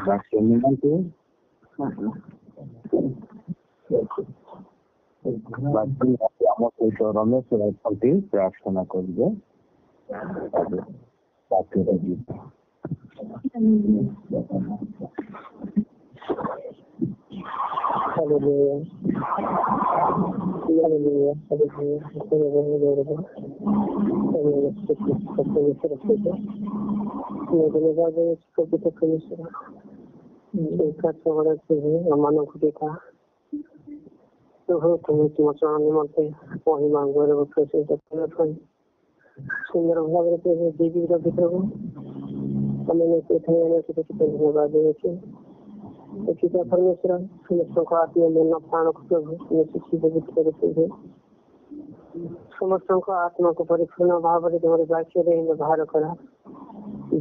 ବାକ୍ୟ ନିମନ୍ତେ ଆମ ସହିତ ରମେଶ ଅଛନ୍ତି, ପ୍ରାର୍ଥନା କରିବେ। ବାକ୍ୟଟା ଯିବା। ମାନଙ୍କୁ ଦେଖା তুমি ତୁମ ଚରଣ ନିମନ୍ତେ ମହିମା ଗୌରବ ପ୍ରଶଂସା କରିବା ପାଇଁ ସୁନ୍ଦର ଭାବରେ ଦେବୀର ଭିତରକୁ ଆମେ ଧନ୍ୟବାଦ ଦେଉଛୁ। ଏଥିପାଇଁ ପରମେଶ୍ୱର ସମସ୍ତଙ୍କ ଆତ୍ମୀୟ ମନ ପ୍ରାଣକୁ ପ୍ରଭୁ ଶିକ୍ଷିତ ଭିତରେ ପ୍ରଭୁ ସମସ୍ତଙ୍କ ଆତ୍ମାକୁ ପରିପୂର୍ଣ୍ଣ ଭାବରେ ତୁମର ବାକ୍ୟରେ ବ୍ୟବହାର କରା।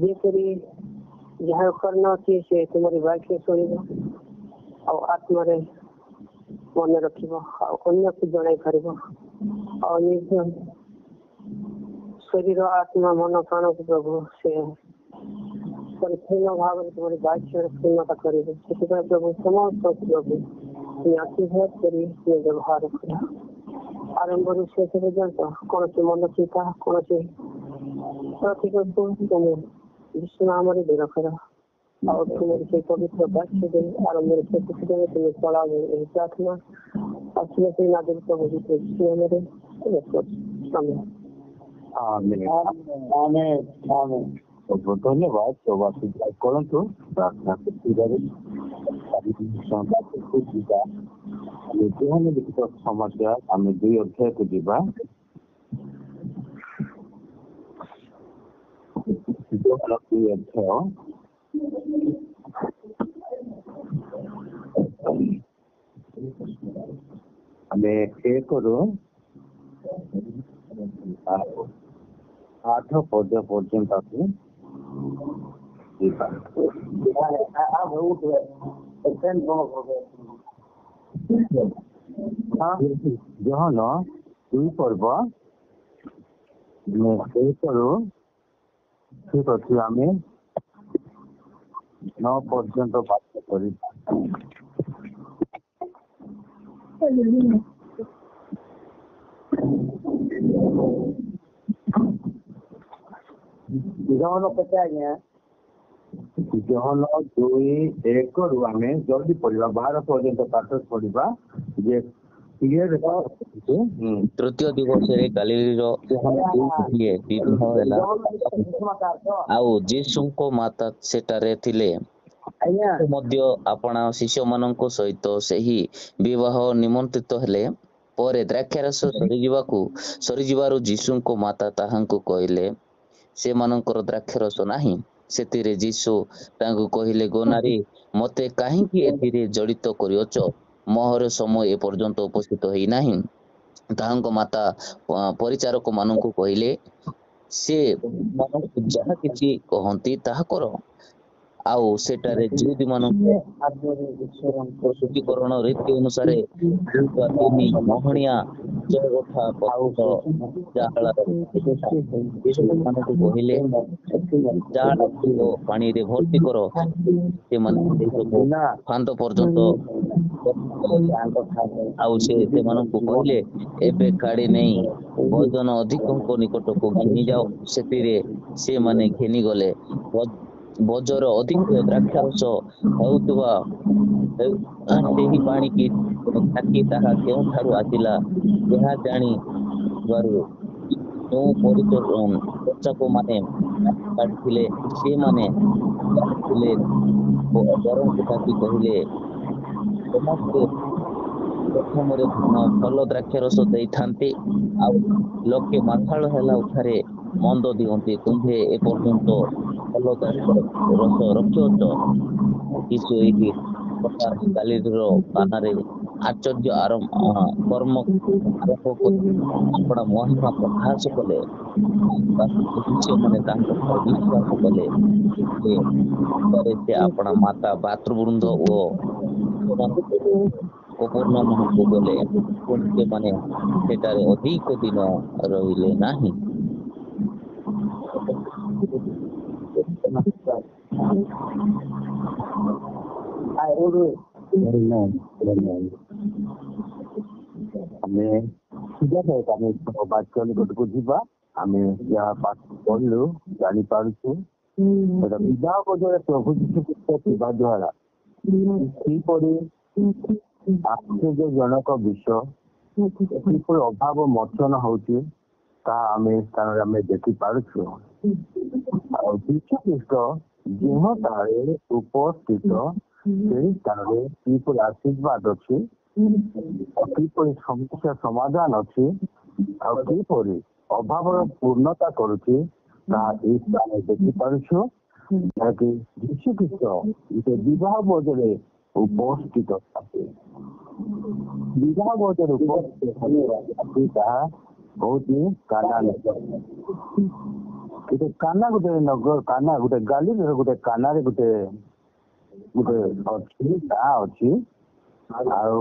ଯେପରି ଯାହା କର୍ଣ୍ଣ ଅଛି ସେ ତୁମର ବାକ୍ୟ ଶୁଣିବ ଆଉ ଆତ୍ମାରେ ମନେ ରଖିବ ଆଉ ଅନ୍ୟକୁ ଜଣାଇ ପାରିବ ଆଉ ନିଜ ଶରୀର ଆତ୍ମା ମନ ପ୍ରାଣକୁ ପ୍ରଭୁ ସେ ପରିପୂର୍ଣ୍ଣ ଭାବରେ ତୁମର ବାକ୍ୟରେ ପୂର୍ଣ୍ଣତା କରିବେ। ସେଥିପାଇଁ ପ୍ରଭୁ ସମସ୍ତ ପ୍ରଭୁ ଆଶୀର୍ବାଦ କରି ବ୍ୟବହାର କର। ଆରମ୍ଭରୁ ଶେଷ ପର୍ଯ୍ୟନ୍ତ କୌଣସି ମନ ଚିନ୍ତା କୌଣସି ପ୍ରତିକକୁ ତୁମେ ବିଷ୍ଣୁ ନାମରେ ଦୂର କର ଆଉ ତୁମର ସେଇ ପବିତ୍ର ବାକ୍ୟ ଦେଇ ଆରମ୍ଭରେ ଶେଷ ପର୍ଯ୍ୟନ୍ତ ତୁମେ ଚଳାଅ। ଏହି ପ୍ରାର୍ଥନା ଆସିଲେ ସେଇ ନାଗରିକ ପ୍ରଭୁ ବିଷ୍ଣୁ ନାମରେ ଧନ୍ୟବାଦ। ପ୍ରବାସୀ କରନ୍ତୁ ପ୍ରାର୍ଥନା ଯିବା। ଯୋଉମାନେ ଲିଖିତ ସମସ୍ୟା ଆମେ 2 ଅଧ୍ୟାୟକୁ ଯିବା। ଆମେ 1ରୁ 8 ପଦ ପର୍ଯ୍ୟନ୍ତ ଯିବା। ଜହନ 2 ପର୍ବ 1ରୁ ଠିକ ଅଛି ଆମେ 9 ପର୍ଯ୍ୟନ୍ତ ପାଠ କରିବା। ଜହନ କେତେ ଆଜ୍ଞା? ଜହନ 2:1ରୁ ଆମେ ଜଲ୍ଦି ପଢିବା 12 ପର୍ଯ୍ୟନ୍ତ ପାଠ ପଢିବା। ଯେ ତୃତୀୟ ଦିବସରେ ଗାଲିଲୀର ବିବାହ ହେଲା ଆଉ ଯୀଶୁଙ୍କ ମାତା ସେଠାରେ ଥିଲେ। ମଧ୍ୟ ଆପଣା ଶିଷ୍ୟମାନଙ୍କ ସହିତ ସେହି ବିବାହ ନିମନ୍ତ୍ରିତ ହେଲେ। ପରେ ଦ୍ରାକ୍ଷାରସ ସରିଯିବାରୁ ଯୀଶୁଙ୍କ ମାତା ତାହାଙ୍କୁ କହିଲେ, ସେମାନଙ୍କର ଦ୍ରାକ୍ଷାରସ ନାହିଁ। ସେଥିରେ ଯୀଶୁ ତାଙ୍କୁ କହିଲେ, ଗୋନାରୀ, ମୋତେ କାହିଁକି ଏଥିରେ ଜଡ଼ିତ କରିଅଛ? ମୋହର ସମୟ ଏପର୍ଯ୍ୟନ୍ତ ଉପସ୍ଥିତ ହେଇନାହିଁ। ତାହାଙ୍କ ମାତା ପରିଚାରକ ମାନଙ୍କୁ କହିଲେ, ସେ ମାନଙ୍କୁ ଯାହା କିଛି କହନ୍ତି ତାହା କର। ଆଉ ସେଠାରେ ଯୁହୁଦୀ ମାନଙ୍କୁ ଶୁଦ୍ଧିକରଣ ରୀତି ଅନୁସାରେ 3 ମହଣିଆ ଚଉଠା ମାନଙ୍କୁ କହିଲେ, ଯାହା ପାଣିରେ ଭର୍ତ୍ତି କର। ସେମାନେ ଫାନ୍ଦ ପର୍ଯ୍ୟନ୍ତ ଆଉ ସେମାନଙ୍କୁ କହିଲେ, ଏବେ କାଢି ନେଇ ଭୋଜନ ଅଧିକଙ୍କ ନିକଟକୁ ଘେନି ଯାଅ। ସେଥିରେ ସେମାନେ ଘେନି ଗଲେ। ବୋଝର ଅଧିକ ଦ୍ରାକ୍ଷାରସ ହେଉଥିବା ସେହି ପାଣିକି ତାକି ତାହା କେଉଁଠାରୁ ଆସିଲା ଏହା ଜାଣିବାରୁ ଯେଉଁ ପରିଚାରକ ମାନେ କାଢିଥିଲେ ସେମାନେ ଥିଲେ ବରଙ୍କୁ ଡାକି କହିଲେ, ସମସ୍ତେ ପ୍ରଥମରେ ଭଲ ଦ୍ରାକ୍ଷାରସ ଦେଇଥାନ୍ତି ଆଉ ଲୋକେ ମାଥାଳ ହେଲା ଉଠାରେ ମନ୍ଦ ଦିଅନ୍ତି। ତୁମ୍ଭେ ଏପର୍ଯ୍ୟନ୍ତ ଭଲ ଦ୍ରାକ୍ଷାରସ ରଖିଅଛ। ଯୀଶୁ ଏହି କଥା ଗାଲିଲୀର କାନାରେ ଆଶ୍ଚର୍ଯ୍ୟ କର୍ମ ଆରମ୍ଭ କରି ଆପଣା ମହିମା ପ୍ରକାଶ କଲେ। ଶିଷ୍ୟମାନେ ତାଙ୍କ ଠାରେ ବିଶ୍ୱାସ କଲେ। ପରେ ସେ ଆପଣା ମାତା ଭାତୃବୃନ୍ଦ ଓ କପେର୍ଣ୍ଣାଉମକୁ ଗଲେ। ସେମାନେ ସେଠାରେ ଅଧିକ ଦିନ ରହିଲେ ନାହିଁ। ଆମେ ସିଧାସଳଖ ଆମେ ବାକ୍ୟ ନିକଟକୁ ଯିବା। ଆମେ ଯାହା ପାଠ ପଢିଲୁ ଜାଣିପାରୁଛୁ ସେଟା ବିବାହ ବୋଝରେ ପ୍ରଭୁ ଯୀଶୁ ଖ୍ରୀଷ୍ଟ ଥିବା ଦ୍ୱାରା କିପରି ଆଶ୍ଚର୍ଯ୍ୟଜନକ ବିଷୟ, କିପରି ଅଭାବ ମୋଚନ ହଉଛି ତାହା ଆମେ ସ୍ଥାନରେ ଆମେ ଦେଖିପାରୁଛୁ। ଆଉ ଯୀଶୁ ଖ୍ରୀଷ୍ଟ ଯେଉଁ ସ୍ଥାନରେ ଉପସ୍ଥିତ ସେହି ସ୍ଥାନରେ କିପରି ଆଶୀର୍ବାଦ ଅଛି, କିପରି ସମସ୍ୟା ସମାଧାନ ଅଛି, ଆଉ କିପରି ଅଭାବର ପୂର୍ଣ୍ଣତା କରୁଛି ତାହା ଏହି ସ୍ଥାନରେ ଦେଖିପାରୁଛୁ। ଯାହାକି ଯୀଶୁ ଖ୍ରୀଷ୍ଟ ବିବାହ ବୋଝରେ ଉପସ୍ଥିତ ଅଛନ୍ତି। ବିବାହ ବୋଝରେ ଉପସ୍ଥିତ ତାହା ହଉଛି କାନା ନଗର। କାନା ଗୋଟେ ନଗର, କାନା ଗୋଟେ ଗାଲିଲର ଗୋଟେ କାନାରେ ଗୋଟେ ଅଛି ତାହା ଅଛି। ଆଉ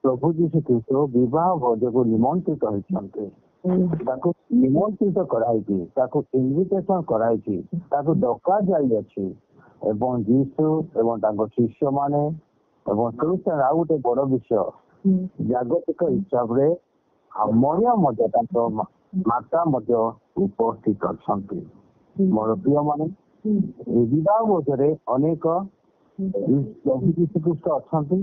ପ୍ରଭୁ ଯୀଶୁ ଖ୍ରୀଷ୍ଟ ବିବାହ ଭୋଜକୁ ନିମନ୍ତ୍ରିତ ହେଇଛନ୍ତି। ତାକୁ ନିମନ୍ତ୍ରିତ କରାହେଇଛି, ତାକୁ ଇନଭିଟେସନ କରାହେଇଛି, ତାକୁ ଡକା ଯାଇଅଛି। ଏବଂ ଯୀଶୁ ଏବଂ ତାଙ୍କ ଶିଷ୍ୟମାନେ ଏବଂ ସେଇଟା ଆଉ ଗୋଟେ ବଡ ବିଷୟ, ଜାଗତିକ ହିସାବରେ ମରିୟମ ମଧ୍ୟ ତାଙ୍କ ମାତା ମଧ୍ୟ ଉପସ୍ଥିତ ଅଛନ୍ତି। ମୋର ପ୍ରିୟ ମାନେ, ଏହି ବିବାହ ଭୋଜରେ ଅନେକ ପ୍ରଭୁ ଯୀଶୁ ଖ୍ରୀଷ୍ଟ ଅଛନ୍ତି,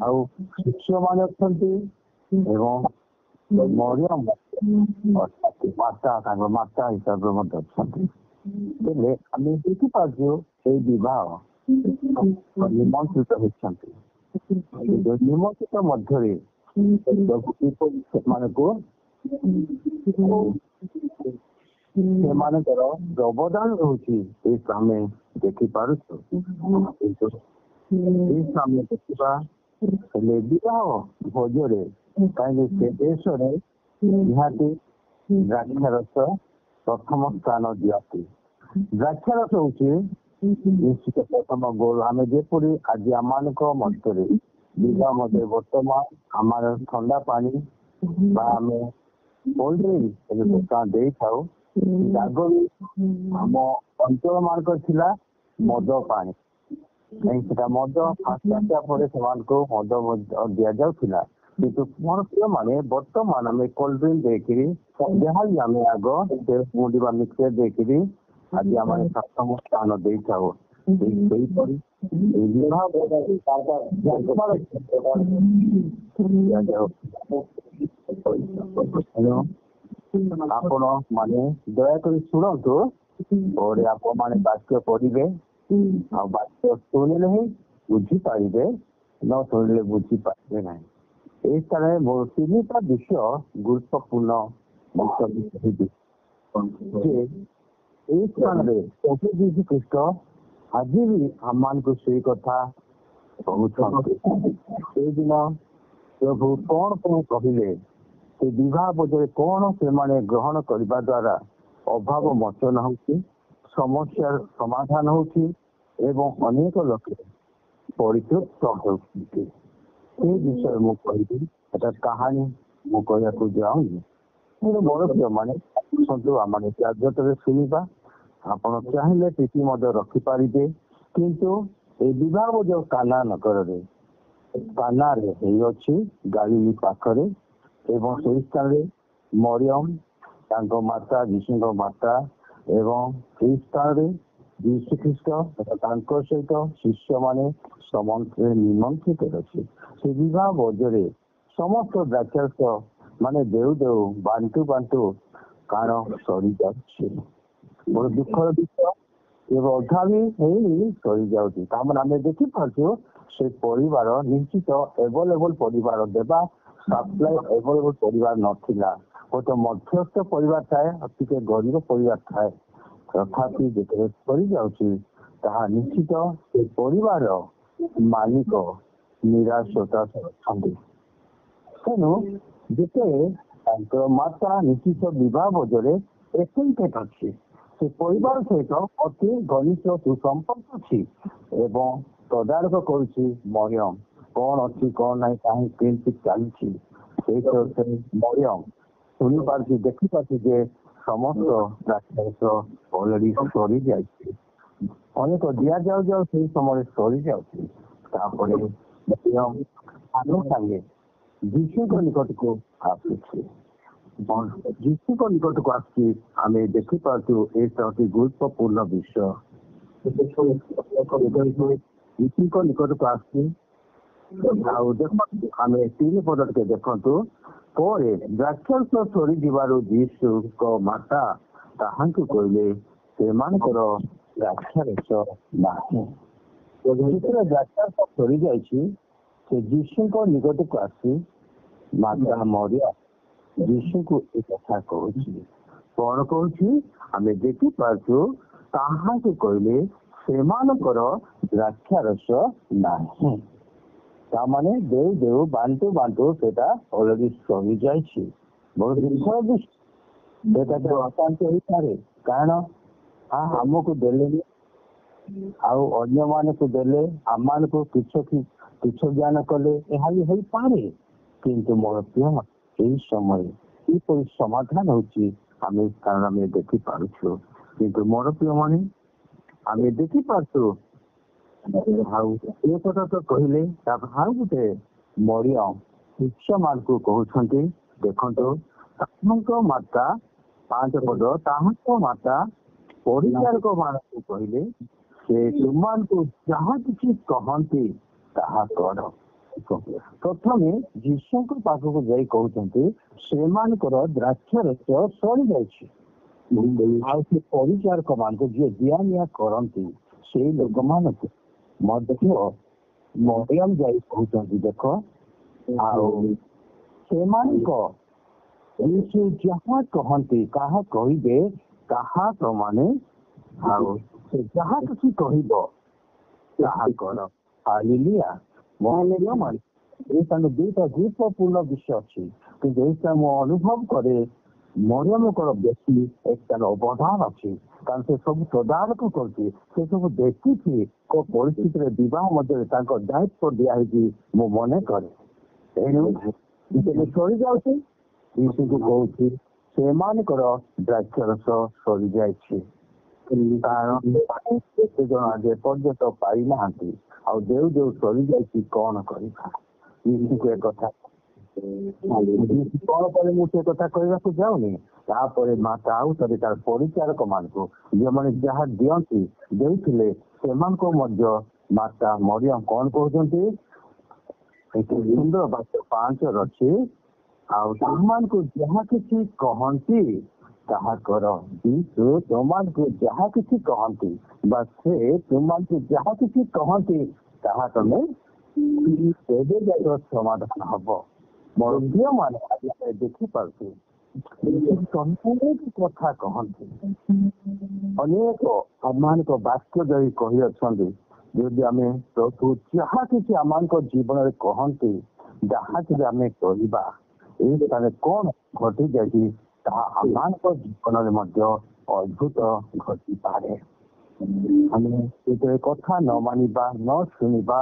ଆଉ ଶିଷ୍ୟମାନେ ଅଛନ୍ତି ଏବଂ ମରିୟମ ଅଛନ୍ତି, ମାତା ତାଙ୍କ ମାତା ହିସାବରେ ମଧ୍ୟ ଅଛନ୍ତି। ହେଲେ ଆମେ ଦେଖିପାରୁଛୁ ସେଇ ବିବାହ ନିମନ୍ତ୍ରିତ ହେଇଛନ୍ତି। ନିମନ୍ତ୍ରିତ ମଧ୍ୟରେ ସେମାନଙ୍କୁ ସେମାନଙ୍କର ଅବଦାନ ରହୁଛି ଏହି ଆମେ ଦେଖିପାରୁଛୁ। ଆମେ ଦେଖିବା ହେଲେ ବିବାହ ଭୋଜରେ କାହିଁକି ସେ ଦେଶରେ ନିହାତି ଦ୍ରାକ୍ଷାରସ ପ୍ରଥମ ସ୍ଥାନ ଦିଅନ୍ତି। ଦ୍ରାକ୍ଷାରସ ହଉଛି ନିଶ୍ଚିତ ପ୍ରଥମ ଗୋଲ। ଆମେ ଯେପରି ଆଜି ଆମମାନଙ୍କ ମଧ୍ୟରେ ବିବାହ ମଧ୍ୟରେ ବର୍ତ୍ତମାନ ଆମର ଥଣ୍ଡା ପାଣି ବା ଆମେ କୋଲ୍ଡ ଡ୍ରିଙ୍କ ଦେଇଥାଉ, ଆଗରୁ ଆମ ଅଞ୍ଚଳ ମାନଙ୍କର ଥିଲା ମଦ ପାଣି। ସେଟା ମଦ ଆସିବା ପରେ ସେମାନଙ୍କୁ ମଦ ଦିଆଯାଉଥିଲା। କିନ୍ତୁ ମୋର ପ୍ରିୟ ମାନେ ବର୍ତ୍ତମାନ ଆମେ କୋଲ୍ଡ ଡ୍ରିଙ୍କ ଦେଇକିରି ଯାହା ବି ଆମେ ଆଗ ମୁଣ୍ଡି ବା ମିକ୍ସଚର ଦେଇକିରି ଆଜି ଆମେ ପ୍ରଥମ ସ୍ଥାନ ଦେଇଥାଉ। ସେହିପରି ଆପଣ ମାନେ ଦୟାକରି ଶୁଣନ୍ତୁ, ପରେ ଆପଣ ମାନେ ବାକ୍ୟ ପଢିବେ, ଆଉ ବାକ୍ୟ ଶୁଣିଲେ ହିଁ ବୁଝିପାରିବେ, ନ ଶୁଣିଲେ ବୁଝିପାରିବେ ନାହିଁ। এই স্থানে তিনিটা বিষয় গুরুত্বপূর্ণ যে এই স্থাନରେ প্রভু যীশু ଖ୍ରୀଷ୍ଟ ଆଜି ବି ଆମମାନଙ୍କୁ ସେଇ କଥା କହୁଛନ୍ତି। ସେଇଦିନ ପ୍ରଭୁ କଣ କଣ କହିଲେ, ସେ ବିବାହ ବୋଝରେ କଣ ସେମାନେ ଗ୍ରହଣ କରିବା ଦ୍ୱାରା ଅଭାବ ମୋଚନ ହଉଛି, ସମସ୍ୟାର ସମାଧାନ ହଉଛି ଏବଂ ଅନେକ ଲୋକ ପରିତୃପ୍ତ ହେଉଛନ୍ତି। ସେ ବିଷୟରେ ମୁଁ କହିବି। ଏଟା କାହାଣୀ ମୁଁ କହିବାକୁ ଯାଉନି। ମୋର ବଡ ପ୍ରିୟମାନେ ଆସନ୍ତୁ ଆମେ କାର୍ଯ୍ୟରେ ଶୁଣିବା। ଆପଣ ଚାହିଁଲେ ଟିଭି ମଧ୍ୟ ରଖିପାରିବେ। କିନ୍ତୁ এই ବିବାହ ଯୋଉ କାନା ନଗରରେ କାନାରେ ହେଇଅଛି ଗାଲିଲି ପାଖରେ, ଏବଂ ସେହି ସ୍ଥାନରେ ମରିୟମ ତାଙ୍କ ମାତା ଯୀଶୁଙ୍କ ମାତା ଏବଂ ସେହି ସ୍ଥାନରେ ଯୀଶୁ ଖ୍ରୀଷ୍ଟ ତାଙ୍କ ସହିତ ଶିଷ୍ୟମାନେ ସମସ୍ତେ ନିମନ୍ତ୍ରିତ ଅଛି। ସେ ବିବାହ ଭୋଜରେ ସମସ୍ତ ଦ୍ରାକ୍ଷାରସ ମାନେ ଦେଉ ଦେଉ ବାଣ୍ଟୁ ବାଣ୍ଟୁ କାରଣ ସରିଯାଉଛି। ମୋର ଦୁଃଖର ବିଷୟ ଏବେ ଅଧା ବି ହେଇନି, ସରିଯାଉଛି। ତାମାନେ ଆମେ ଦେଖିପାରୁଛୁ ସେ ପରିବାର ନିଶ୍ଚିତ ଏଭେଲେବଲ ପରିବାର ଦେବା ସପ୍ଲାଇ ଏଭେଲେବଲ ପରିବାର ନଥିଲା। ଗୋଟେ ମଧ୍ୟସ୍ଥ ପରିବାର ଥାଏ, ଟିକେ ଗରିବ ପରିବାର ଥାଏ। ତଥାପି ଯେତେବେଳେ ସରିଯାଉଛି ତାହା ନିଶ୍ଚିତ ସେ ପରିବାର ମାଲିକ ନିରାଶ ଅଛନ୍ତି। ତେଣୁ ଯେତେବେଳେ ତାଙ୍କର ମାତା ନିଶ୍ଚିତ ବିବାହ ଭୋଜରେ ଏକ୍ସାଇଟେଡ ଅଛି, ସେ ପରିବାର ସହିତ ଅତି ଘନିଷ୍ଠ ସୁସମ୍ପର୍କ ଅଛି ଏବଂ ତଦାରଖ କରୁଛି ମରିୟମ କଣ ଅଛି କଣ ନାହିଁ, କାହିଁ କେମିତି ଚାଲିଛି। ସେଇ ମରିୟମ ଶୁଣିପାରୁଛି, ଦେଖିପାରୁଛି ଯେ ସମସ୍ତ ଦ୍ରାକ୍ଷାରସ ଅଲରେଡି ସରିଯାଇଛି। ଅନେକ ଦିଆଯାଉ ଯାଉ ସେଇ ସମୟରେ ସରିଯାଉଛି। ତାପରେ ସାଙ୍ଗେ ସାଙ୍ଗେ ଯୀଶୁଙ୍କ ନିକଟକୁ ଆସୁଛି। ଯୀଶୁଙ୍କ ନିକଟକୁ ଆସୁଛି ଆମେ ଦେଖିପାରୁଛୁ ଏଇଟା ଅତି ଗୁରୁତ୍ୱପୂର୍ଣ୍ଣ ବିଷୟ। ଯୀଶୁଙ୍କ ନିକଟକୁ ଆସୁଛି ଆଉ ଦେଖନ୍ତୁ ଆମେ 3 ପଦ ଟିକେ ଦେଖନ୍ତୁ। ପରେ ଦ୍ରାକ୍ଷାରସ ସରିଯିବାରୁ ଯୀଶୁଙ୍କ ମାତା ତାହାଙ୍କୁ କହିଲେ ସେମାନଙ୍କର ଦ୍ରାକ୍ଷାରସ ନାହିଁ। ଯେତେବେଳେ ଦ୍ରାକ୍ଷାରସ ସରିଯାଇଛି ସେ ଯୀଶୁଙ୍କ ନିକଟକୁ ଆସି ମାତା ମରିୟମ ଯୀଶୁଙ୍କୁ ଏ କଥା କହୁଛି। କଣ କହୁଛି ଆମେ ଦେଖିପାରୁଛୁ ତାହାଙ୍କୁ କହିଲେ ସେମାନଙ୍କର ଦ୍ରାକ୍ଷାରସ ନାହିଁ। ତାମାନେ ଦେଉ ଦେଉ ବାଣ୍ଟୁ ବାଣ୍ଟୁ ସେଟା ଅଲରେଡି ସରିଯାଇଛି। ବହୁତ ଦୁଃଖର ବିଷୟ। ସେଟା ଅଶାନ୍ତି ହେଇପାରେ କାରଣ ଆମକୁ ଦେଲେନି ଆଉ ଅନ୍ୟମାନଙ୍କୁ ଦେଲେ ଆମମାନଙ୍କୁ ତୁଚ୍ଛ ଜ୍ଞାନ କଲେ ଏହା ବି ହେଇପାରେ। କିନ୍ତୁ ମୋର ପ୍ରିୟ ଏହି ସମୟରେ କିପରି ସମାଧାନ ହଉଛି ଆମେ କାରଣ ଆମେ ଦେଖିପାରୁଛୁ। କିନ୍ତୁ ମୋର ପ୍ରିୟମାନେ ଆମେ ଦେଖିପାରୁଛୁ ଆଉ ଏ କଥା ତ କହିଲେ ତାପରେ ଆଉ ଗୋଟେ ମରିୟମ ଶିଷ୍ୟମାନଙ୍କୁ କହୁଛନ୍ତି ଦେଖନ୍ତୁ ତାହାଙ୍କ ମାତା 5 ପଦ ତାହାଙ୍କ ମାତା ପରିଚାରକ ମାନଙ୍କୁ କହିଲେ ସେ ତୁମମାନଙ୍କୁ ଯାହା କିଛି କହନ୍ତି ତାହା କର। ପ୍ରଥମେ ଯୀଶୁଙ୍କ ପାଖକୁ ଯାଇ କହୁଛନ୍ତି ସେମାନଙ୍କର ଦ୍ରାକ୍ଷାରସ ସରିଯାଇଛି। ଆଉ ସେ ପରିଚାରକ ମାନଙ୍କୁ ଯିଏ ଦିଆ ନିଆ କରନ୍ତି ସେଇ ଲୋକମାନଙ୍କୁ ମଧ୍ୟ ମରିୟମ ଯାଇ କହୁଛନ୍ତି ଦେଖ ଆଉ ସେମାନଙ୍କ ଯୀଶୁ ଯାହା କହନ୍ତି କାହା କହିବେ ତାହା ତମାନେ ଆଉ ସେ ଯାହା କିଛି କହିବ ତାହା କର। ହାଲେଲୁୟା। ମହାନ ଏଇ ସ୍ଥାନ 2ଟା ଗୁରୁତ୍ୱପୂର୍ଣ୍ଣ ବିଷୟ ଅଛି। କିନ୍ତୁ ଏଇଟା ମୁଁ ଅନୁଭବ କରେ ମରିୟମଙ୍କର ବେଶୀ ଏକ ଅବଦାନ ଅଛି କାରଣ ସେ ସବୁ ତଦାରଖ କରୁଛି। ସେ ସବୁ ଦେଖିଛି କୋଉ ପରିସ୍ଥିତିରେ ବିବାହ ମଧ୍ୟରେ ତାଙ୍କ ଦାୟିତ୍ୱ ଦିଆହେଇଛି ମୁଁ ମନେ କରେ। ଏଣୁ ସରିଯାଉଛି ଯୀଶୁଙ୍କୁ କହୁଛି ସେମାନଙ୍କର ଦ୍ରାକ୍ଷାରସ ସରିଯାଇଛି କାରଣ କେତେ ଜଣ ଯେ ପର୍ଯ୍ୟନ୍ତ ପାଇନାହାନ୍ତି ଆଉ ଦେଉ ଦେଉ ସରିଯାଇଛି କଣ କରିବା। ଯୀଶୁଙ୍କୁ ଏ କଥା କଣ ପରେ ମୁଁ ସେ କଥା କହିବାକୁ ଯାଉନି। ତାପରେ ମାତା ଆଉ ଥରେ ତାର ପରିଚାରକ ମାନଙ୍କୁ ଯେଉଁମାନେ ଯାହା ଦିଅନ୍ତି ଦେଇଥିଲେ ସେମାନଙ୍କୁ ମଧ୍ୟ ମାତା ମରିୟମ କଣ କହୁଛନ୍ତି ଏଠି ସୁନ୍ଦର ବାକ୍ୟ 5 ଅଛି ଆଉ ତୁମମାନଙ୍କୁ ଯାହା କିଛି କହନ୍ତି ତାହା କର। ଯୀଶୁ ତୁମମାନଙ୍କୁ ଯାହା କିଛି କହନ୍ତି ବା ସେ ତୁମମାନଙ୍କୁ ଯାହା କିଛି କହନ୍ତି ତାହା ତମେ ଏବେ ଯାକ ସମାଧାନ ହବ। ମୋର ପ୍ରିୟ ମାନେ ଆଜି ଆମେ ଦେଖିପାରୁଛୁ ଅନେକ କଥା କହନ୍ତି ଅନେକ ଆମମାନଙ୍କ ବାକ୍ୟ ଦେଇ କହି ଅଛନ୍ତି। ଯଦି ଆମେ ପ୍ରଭୁ ଯାହା କିଛି ଆମମାନଙ୍କ ଜୀବନରେ କହନ୍ତି ଯାହା କିଛି ଆମେ କରିବା ଏଇ ସ୍ଥାନରେ କଣ ଘଟି ଯାଇଛି ତାହା ଆମମାନଙ୍କ ଜୀବନରେ ମଧ୍ୟ ଅଦ୍ଭୁତ ଘଟିପାରେ। ଆମେ ଯେତେବେଳେ କଥା ନ ମାନିବା ନ ଶୁଣିବା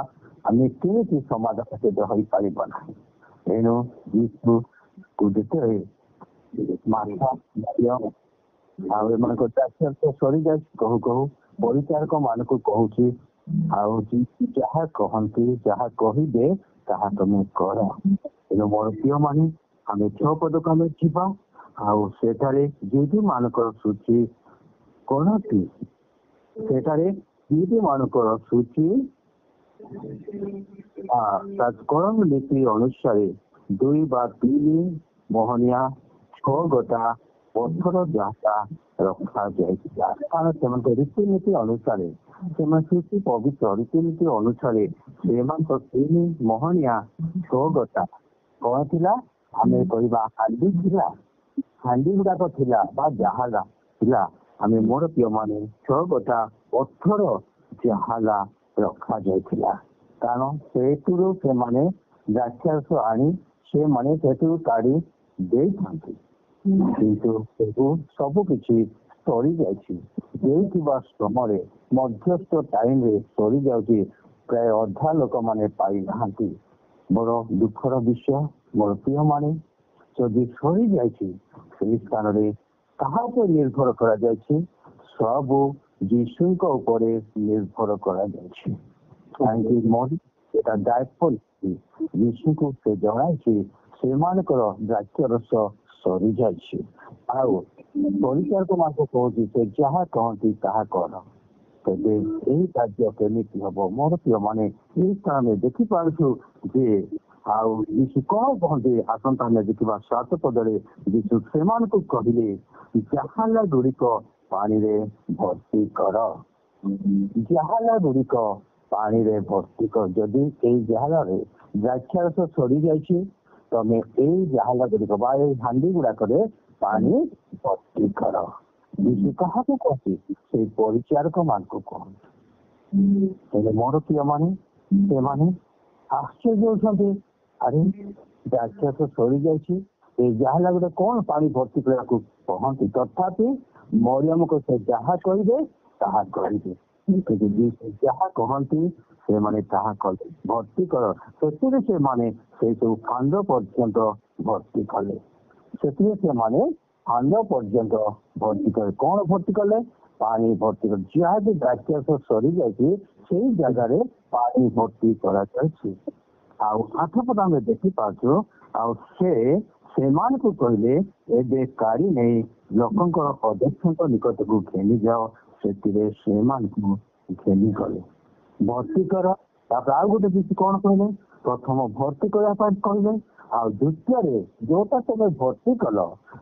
ଆମେ କେମିତି ସମାଧାନ କେବେ ହୋଇପାରିବ ନାହିଁ। ଏଣୁ ଯୀଶୁକୁ ଯେତେବେଳେ ମାତା ଆଉ ଏମାନଙ୍କ ଦ୍ରାକ୍ଷାରସ ସରିଯାଇଛି କହୁ କହୁ ପରିଚାରକ ମାନଙ୍କୁ କହୁଛି ଆଉ ଯାହା କହନ୍ତି ଯାହା କହିବେ ତାହା ତମେ କର। ତେଣୁ ମୋର ପ୍ରିୟ ମାନେ ଆମେ 6 ପଦକୁ ଆମେ ଯିବା ଆଉ ସେଠାରେ ଯୁଦ୍ଧ ମାନଙ୍କର ସୂଚି କଣ କି ସେଠାରେ ଯୁଦ୍ଧ ମାନଙ୍କର ସୂଚି କଳମ ନୀତି ଅନୁସାରେ 2 ବା 3 ମୋହନିଆ 6 ଗୋଟା ପଥର ଯାହା ରଖାଯାଇଥିଲା। କାରଣ ସେମାନଙ୍କ ରୀତିନୀତି ଅନୁସାରେ ସେମାନେ ସୂଚି ପବିତ୍ର ରୀତିନୀତି ଅନୁସାରେ ସେମାନଙ୍କ 3 ମୋହନିଆ 6 ଗୋଟା କଣ ଥିଲା ଆମେ କହିବା ହାଣ୍ଡି ଥିଲା। ହାଣ୍ଡି ଗୁଡାକ ଥିଲା ବା ଜାହାଲା ଥିଲା। ଆମେ ମୋର ପ୍ରିୟ ମାନେ 6 ଗୋଟା ପଥର ଜାହାଲା ରଖାଯାଇଥିଲା। କାରଣ ସେଥିରୁ ସେମାନେ ଦ୍ରାକ୍ଷାରସ ଆଣି ସେମାନେ ସେଥିରୁ କାଢି ଦେଇଥାନ୍ତି। କିନ୍ତୁ ସବୁ କିଛି ସରିଯାଇଛି। ଦେଇଥିବା ସମୟରେ ମଧ୍ୟସ୍ଥ ଟାଇମରେ ସରିଯାଉଛି। ପ୍ରାୟ ଅଧା ଲୋକମାନେ ପାଇନାହାନ୍ତି। ବଡ ଦୁଃଖର ବିଷୟ ମୋର ପ୍ରିୟ ମାନେ ଯଦି ସରିଯାଇଛି ସେଇ ସ୍ଥାନରେ କାହା ଉପରେ ନିର୍ଭର କରାଯାଇଛି ସବୁ ଯୀଶୁଙ୍କ ଉପରେ ନିର୍ଭର କରାଯାଇଛି। କାହିଁକି ଏଟା ଦାୟିତ୍ୱ ଯୀଶୁକୁ ସେ ଜଣାଇଛି ସେମାନଙ୍କର ଦ୍ରାକ୍ଷ ରସ ସରିଯାଇଛି। ଆଉ ପରିଚାରକ ମାନଙ୍କୁ କହୁଛି ସେ ଯାହା କହନ୍ତି ତାହା କର। ତେବେ ଏହି କାର୍ଯ୍ୟ କେମିତି ହବ? ମୋର ପ୍ରିୟମାନେ, ଏହି ସ୍ଥାନରେ ଦେଖିପାରୁଛୁ ଯେ ଆଉ ଯୀଶୁ କଣ କହନ୍ତି? ଆସନ୍ତା ଆମେ ଦେଖିବା 7 ପଦରେ ଯୀଶୁ ସେମାନଙ୍କୁ କହିଲେ, ଜାହାଲା ଗୁଡ଼ିକ ପାଣିରେ ଭର୍ତ୍ତି କର। ଜାହାଲା ଗୁଡ଼ିକ ପାଣିରେ ଭର୍ତ୍ତି କର। ଯଦି ଏଇ ଜାହାଲାରେ ଦ୍ରାକ୍ଷାରସ ସରିଯାଇଛି, ତମେ ଏଇ ଜାହାଲା ଗୁଡ଼ିକ ବା ଏଇ ହାଣ୍ଡି ଗୁଡାକରେ ପାଣି ଭର୍ତ୍ତି କର। ଯୀଶୁ କାହାକୁ କହନ୍ତି? ସେଇ ପରିଚାରକ ମାନଙ୍କୁ କହନ୍ତି। ହେଲେ ମୋର ପ୍ରିୟମାନେ, ସେମାନେ ଆଶ୍ଚର୍ଯ୍ୟ ହଉଛନ୍ତି, ଆରେ ଦ୍ରାକ୍ଷାରସ ସରିଯାଇଛି, ଏଇ ଜାହାଲା ଗୁଡେ କଣ ପାଣି ଭର୍ତ୍ତି କରିବାକୁ କହନ୍ତି? ତଥାପି ମରିୟମକୁ ସେ ଯାହା କହିବେ ତାହା କରିବେ। ଯାହା କହନ୍ତି ସେମାନେ ତାହା କଲେ। ଭର୍ତ୍ତି କର। ସେଥିରେ ସେମାନେ ସେଇ ସବୁ ଫାଣ୍ଡ ପର୍ଯ୍ୟନ୍ତ ଭର୍ତ୍ତି କଲେ। ସେଥିରେ ସେମାନେ ଫାଣ୍ଡ ପର୍ଯ୍ୟନ୍ତ ଭର୍ତ୍ତି କଲେ। କଣ ଭର୍ତ୍ତି କଲେ? ପାଣି ଭର୍ତ୍ତି କଲେ। ଯାହାକି ଦ୍ରାକ୍ଷାରସ ସରିଯାଇଛି ସେଇ ଜାଗାରେ ପାଣି ଭର୍ତ୍ତି କରାଯାଇଛି। ଆଉ 8 ପଦ ଆମେ ଦେଖିପାରୁଛୁ, ଆଉ ସେ ସେମାନଙ୍କୁ କହିଲେ, ଏବେ କାଢି ନେଇ ଲୋକଙ୍କର ଅଧ୍ୟକ୍ଷଙ୍କ ନିକଟକୁ ଘେନି ଯାଅ। ସେଥିରେ ସେମାନଙ୍କୁ ଘେନି ଗଲେ। ଭର୍ତ୍ତି କର। ତାପରେ ଆଉ ଗୋଟେ କିଛି କଣ କହିଲେ? ପ୍ରଥମ ଭର୍ତ୍ତି କରିବା ପାଇଁ କହିଲେ, ଆଉ ଦ୍ୱିତୀୟରେ ଯୋଉଟା ତମେ ଭର୍ତ୍ତି କଲ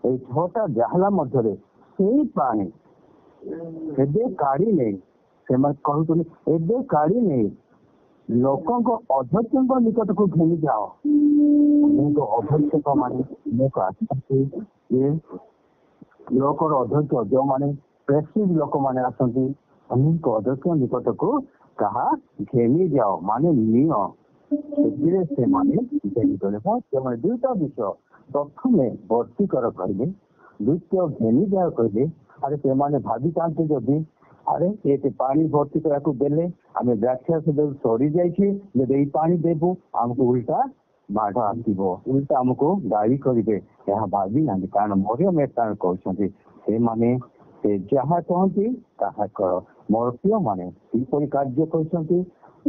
ଏଇ 6ଟା ଜାହାଲା ମଧ୍ୟରେ ସେଇ ପାଣି ଏବେ କାଢି ନେଇ, ସେମାନେ କହୁଛନ୍ତି ଏବେ କାଢି ନେଇ ଲୋକଙ୍କ ଅଧ୍ୟକ୍ଷଙ୍କ ନିକଟକୁ ଘେନି ଯାଅ। ଅଧ୍ୟକ୍ଷ ମାନେ ଆସନ୍ତି, ଲୋକର ଅଧ୍ୟକ୍ଷ ଯୋଉମାନେ ପ୍ରେସିଡ ଲୋକମାନେ ଆସନ୍ତି, ଅନେକ ଅଧ୍ୟକ୍ଷ ନିକଟକୁ ତାହା ଘେନି ଯାଅ ମାନେ ନିଅ। ସେଥିରେ ସେମାନେ ଘେନି ଗଲେ। ସେମାନେ 2ଟା ବିଷୟ, ପ୍ରଥମେ ଭର୍ତ୍ତି କର କହିଲେ, ଦ୍ୱିତୀୟ ଘେନି ଯାଅ କହିଲେ। ଆରେ ସେମାନେ ଭାବିଥାନ୍ତି ଯଦି ଆରେ ଏତେ ପାଣି ଭର୍ତ୍ତି କରିବାକୁ ଦେଲେ ଆମେ ଦ୍ରାକ୍ଷାରସ ସରିଯାଇଛି, ଯଦି ଏଇ ପାଣି ଦେବୁ ଆମକୁ ଉଲ୍ଟା ମାଡ଼ ଆସିବ, ଉଲ୍ଟା ଆମକୁ ଗାଳି କରିବେ। ଏହା ଭାବି ନାହାନ୍ତି, କାରଣ ମରିୟମ ଏଠାରେ କହୁଛନ୍ତି ସେମାନେ ସେ ଯାହା କହନ୍ତି ତାହା କର। ମୋର ପ୍ରିୟ ମାନେ କିପରି କାର୍ଯ୍ୟ କରିଛନ୍ତି?